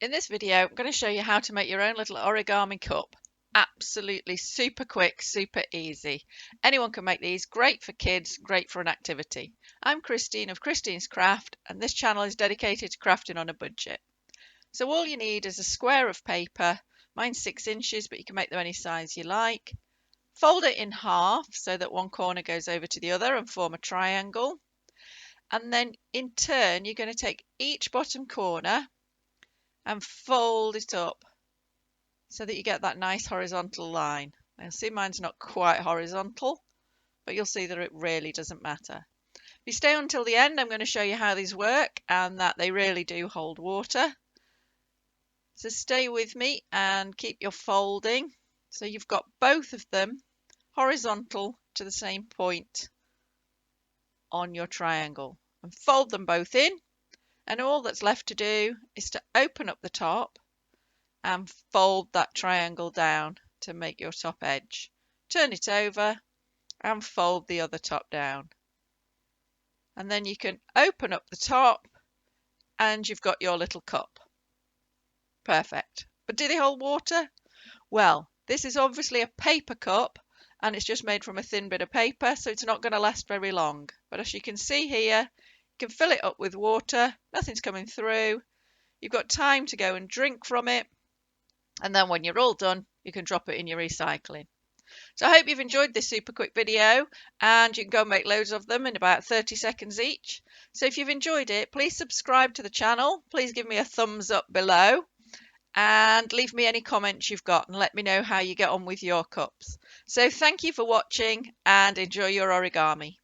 In this video, I'm going to show you how to make your own little origami cup. Absolutely super quick, super easy. Anyone can make these, great for kids, great for an activity. I'm Christine of Christine's Craft, and this channel is dedicated to crafting on a budget. So all you need is a square of paper. Mine's 6 inches, but you can make them any size you like. Fold it in half so that one corner goes over to the other and form a triangle. And then in turn, you're going to take each bottom corner and fold it up so that you get that nice horizontal line. Now see, mine's not quite horizontal, but you'll see that it really doesn't matter. If you stay until the end, I'm going to show you how these work and that they really do hold water. So stay with me and keep your folding so you've got both of them horizontal to the same point on your triangle, and fold them both in, and all that's left to do is to open up the top and fold that triangle down to make your top edge. Turn it over and fold the other top down. And then you can open up the top and you've got your little cup. Perfect. But do they hold water? Well, this is obviously a paper cup and it's just made from a thin bit of paper, so it's not going to last very long. But as you can see here, you can fill it up with water, nothing's coming through. You've got time to go and drink from it. And then when you're all done, you can drop it in your recycling. So I hope you've enjoyed this super quick video, and you can go and make loads of them in about 30 seconds each. So if you've enjoyed it, please subscribe to the channel. Please give me a thumbs up below and leave me any comments you've got and let me know how you get on with your cups. So thank you for watching and enjoy your origami.